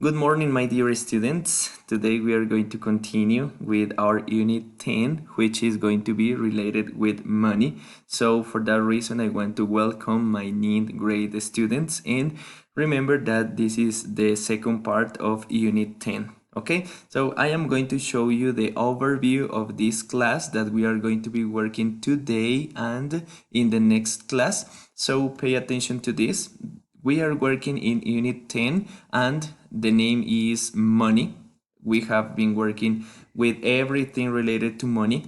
Good morning, my dear students. Today we are going to continue with our Unit 10, which is going to be related with money. So for that reason, I want to welcome my ninth grade students and remember that this is the second part of Unit 10. Okay, so I am going to show you the overview of this class that we are going to be working today and in the next class. So pay attention to this. We are working in Unit 10 and the name is money. We have been working with everything related to money.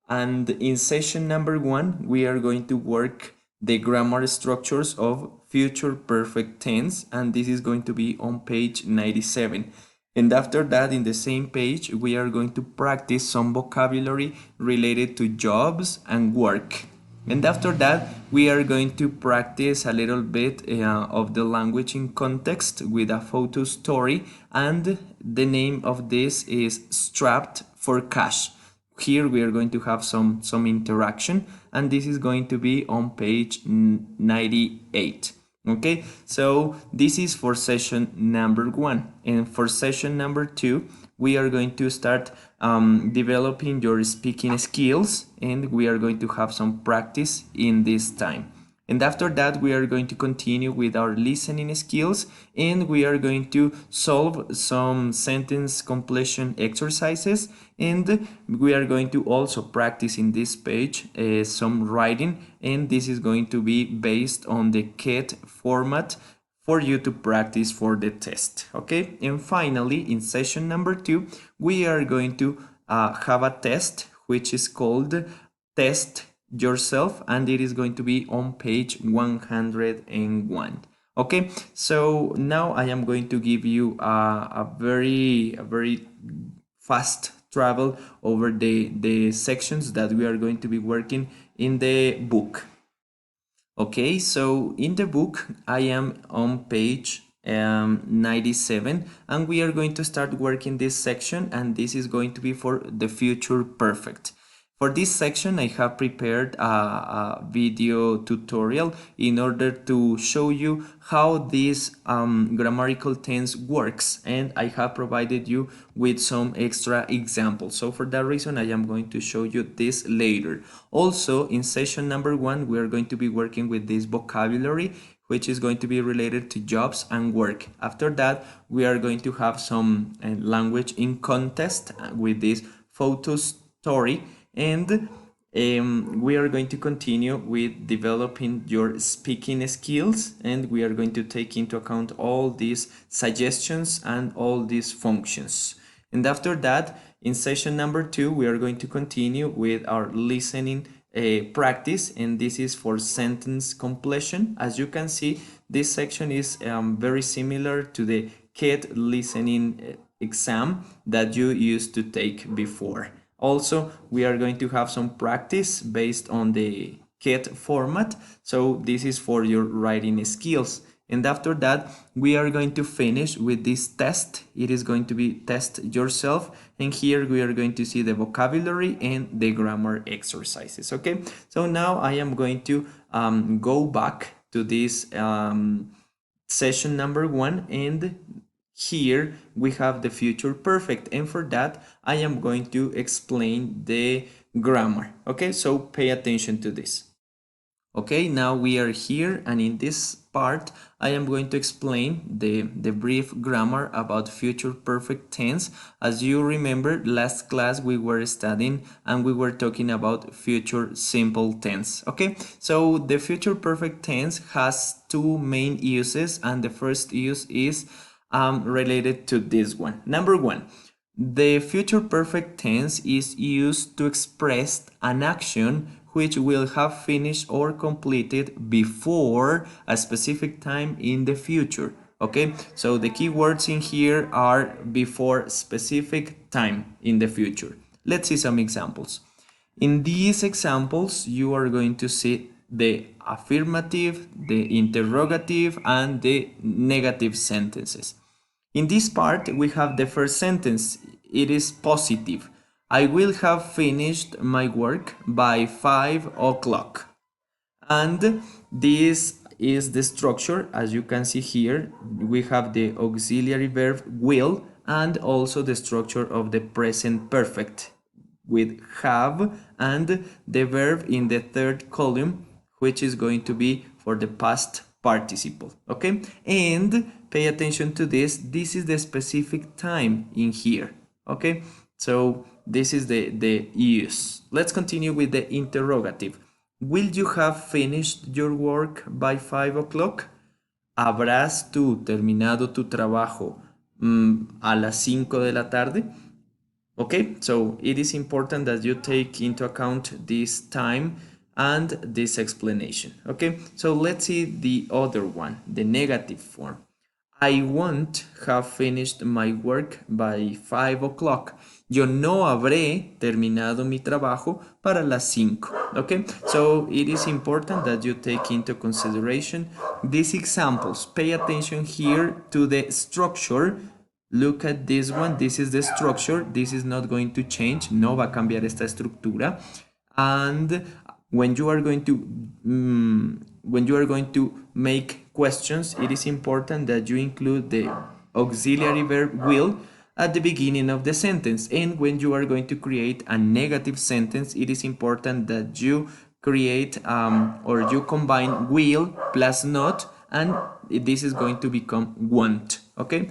And in session number 1, we are going to work the grammar structures of future perfect tense, and this is going to be on page 97. And after that, in the same page, we are going to practice some vocabulary related to jobs and work. And after that, we are going to practice a little bit of the language in context with a photo story. And the name of this is Strapped for Cash. Here we are going to have some interaction, and this is going to be on page 98. Okay, so this is for session number 1, and for session number 2 we are going to start developing your speaking skills, and we are going to have some practice in this time. And after that, we are going to continue with our listening skills, and we are going to solve some sentence completion exercises, and we are going to also practice in this page some writing, and this is going to be based on the KET format for you to practice for the test. Okay, and finally, in session number 2, we are going to have a test which is called Test Yourself, and it is going to be on page 101. Okay, so now I am going to give you a very fast travel over the sections that we are going to be working in the book. Okay, so in the book, I am on page 97, and we are going to start working this section, and this is going to be for the future perfect. For this section, I have prepared a video tutorial in order to show you how this grammatical tense works, and I have provided you with some extra examples. So for that reason, I am going to show you this later. Also, in session number 1, we are going to be working with this vocabulary, which is going to be related to jobs and work. After that, we are going to have some language in context with this photo story, and we are going to continue with developing your speaking skills, and we are going to take into account all these suggestions and all these functions. And after that, in session number 2, we are going to continue with our listening practice, and this is for sentence completion. As you can see, this section is very similar to the KET listening exam that you used to take before. Also, we are going to have some practice based on the KET format. So this is for your writing skills. And after that, we are going to finish with this test. It is going to be test yourself. And here we are going to see the vocabulary and the grammar exercises. Okay, so now I am going to go back to this session number 1, and here we have the future perfect, and for that I am going to explain the grammar. Okay, so pay attention to this. Okay, now we are here, and in this part I am going to explain the brief grammar about future perfect tense. As you remember, last class we were studying and we were talking about future simple tense. Okay, so the future perfect tense has two main uses, and the first use is related to this one. Number 1, the future perfect tense is used to express an action which will have finished or completed before a specific time in the future. Okay, so the key words in here are before specific time in the future. Let's see some examples. In these examples, you are going to see the affirmative, the interrogative, and the negative sentences. In this part, we have the first sentence. It is positive. I will have finished my work by 5 o'clock. And this is the structure. As you can see here, we have the auxiliary verb will and also the structure of the present perfect with have and the verb in the third column, which is going to be for the past participle. Okay, and pay attention to this. This is the specific time in here. Okay, so this is the use. Let's continue with the interrogative. Will you have finished your work by 5 o'clock? ¿Habrás tú terminado tu trabajo a las 5 de la tarde? Okay, so it is important that you take into account this time and this explanation. Okay, so let's see the other one, the negative form. I won't have finished my work by 5 o'clock. Yo no habré terminado mi trabajo para las 5. Okay, so it is important that you take into consideration these examples. Pay attention here to the structure. Look at this one. This is the structure. This is not going to change. No va a cambiar esta estructura. And when you are going to make questions, it is important that you include the auxiliary verb will at the beginning of the sentence. And when you are going to create a negative sentence, it is important that you create or you combine will plus not, and this is going to become want. Okay,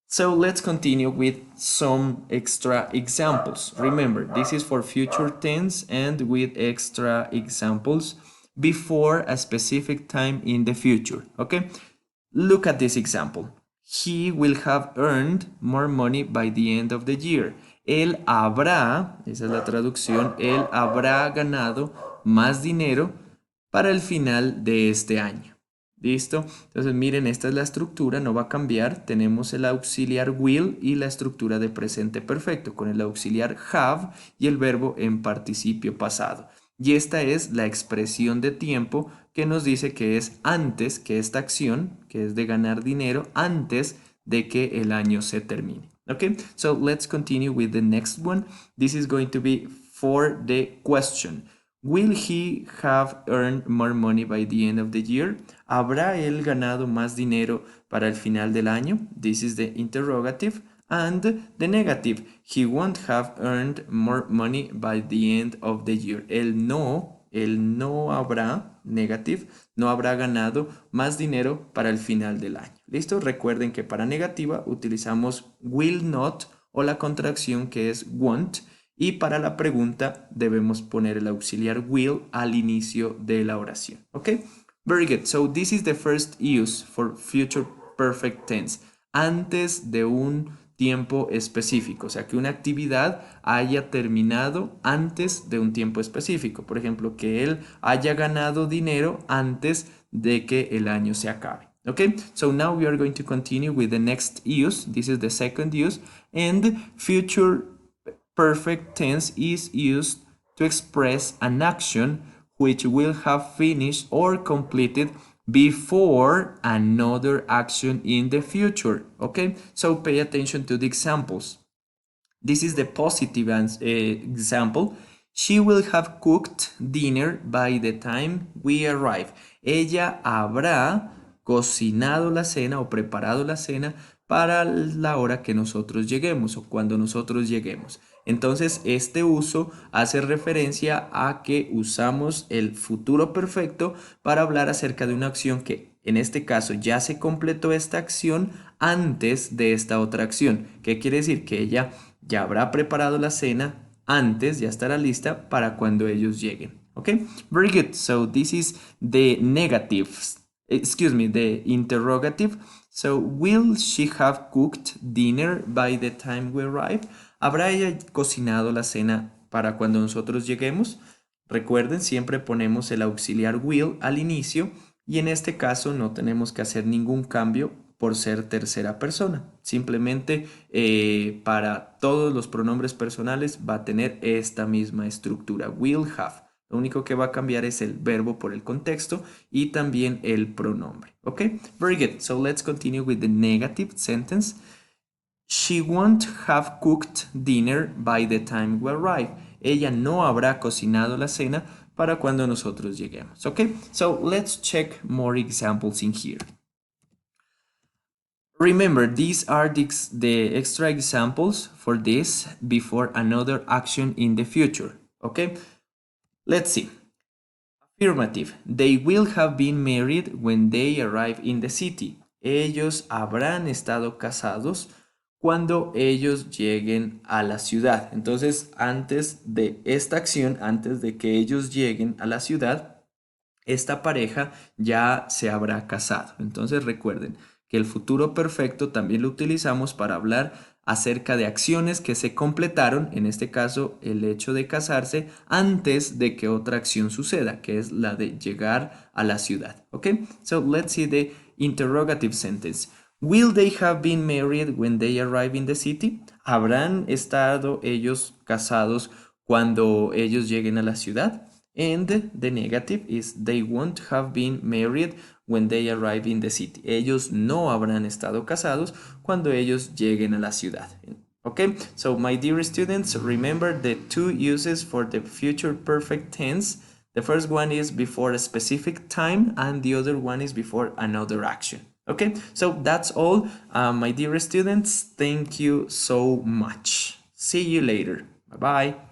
so let's continue with some extra examples. Remember, this is for future tense and with extra examples before a specific time in the future. Okay, look at this example. He will have earned more money by the end of the year. Él habrá, esa es la traducción, él habrá ganado más dinero para el final de este año. ¿Listo? Entonces miren, esta es la estructura, no va a cambiar. Tenemos el auxiliar will y la estructura de presente perfecto con el auxiliar have y el verbo en participio pasado. Y esta es la expresión de tiempo que nos dice que es antes que esta acción, que es de ganar dinero, antes de que el año se termine. Okay, so let's continue with the next one. This is going to be for the question. Will he have earned more money by the end of the year? ¿Habrá él ganado más dinero para el final del año? This is the interrogative. And the negative, he won't have earned more money by the end of the year. Él no habrá, negative, no habrá ganado más dinero para el final del año. ¿Listo? Recuerden que para negativa utilizamos will not o la contracción que es won't. Y para la pregunta debemos poner el auxiliar will al inicio de la oración. Okay? Very good. So this is the first use for future perfect tense. Antes de un tiempo específico, o sea, que una actividad haya terminado antes de un tiempo específico. Por ejemplo, que él haya ganado dinero antes de que el año se acabe. Okay, so now we are going to continue with the next use. This is the second use, and future perfect tense is used to express an action which will have finished or completed before another action in the future. Okay, so pay attention to the examples. This is the positive example. She will have cooked dinner by the time we arrive. Ella habrá cocinado la cena o preparado la cena para la hora que nosotros lleguemos o cuando nosotros lleguemos. Entonces, este uso hace referencia a que usamos el futuro perfecto para hablar acerca de una acción que, en este caso, ya se completó esta acción antes de esta otra acción. ¿Qué quiere decir? Que ella ya habrá preparado la cena antes, ya estará lista para cuando ellos lleguen. Okay? Very good. So, this is the negatives. Excuse me, the interrogative. So, will she have cooked dinner by the time we arrive? ¿Habrá ella cocinado la cena para cuando nosotros lleguemos? Recuerden, siempre ponemos el auxiliar will al inicio y en este caso no tenemos que hacer ningún cambio por ser tercera persona. Simplemente para todos los pronombres personales va a tener esta misma estructura, will have. Lo único que va a cambiar es el verbo por el contexto y también el pronombre. Okay? Very good. So let's continue with the negative sentence. She won't have cooked dinner by the time we arrive. Ella no habrá cocinado la cena para cuando nosotros lleguemos. Okay, so let's check more examples in here. Remember, these are the extra examples for this before another action in the future. Okay, let's see. Affirmative. They will have been married when they arrive in the city. Ellos habrán estado casados cuando ellos lleguen a la ciudad. Entonces, antes de esta acción, antes de que ellos lleguen a la ciudad, esta pareja ya se habrá casado. Entonces, recuerden que el futuro perfecto también lo utilizamos para hablar acerca de acciones que se completaron, en este caso el hecho de casarse, antes de que otra acción suceda, que es la de llegar a la ciudad. Okay, so let's see the interrogative sentence. Will they have been married when they arrive in the city? ¿Habrán estado ellos casados cuando ellos lleguen a la ciudad? And the negative is they won't have been married when they arrive in the city. Ellos no habrán estado casados cuando ellos lleguen a la ciudad. Okay, so my dear students, remember the two uses for the future perfect tense. The first one is before a specific time and the other one is before another action. Okay, so that's all, my dear students. Thank you so much. See you later. Bye bye.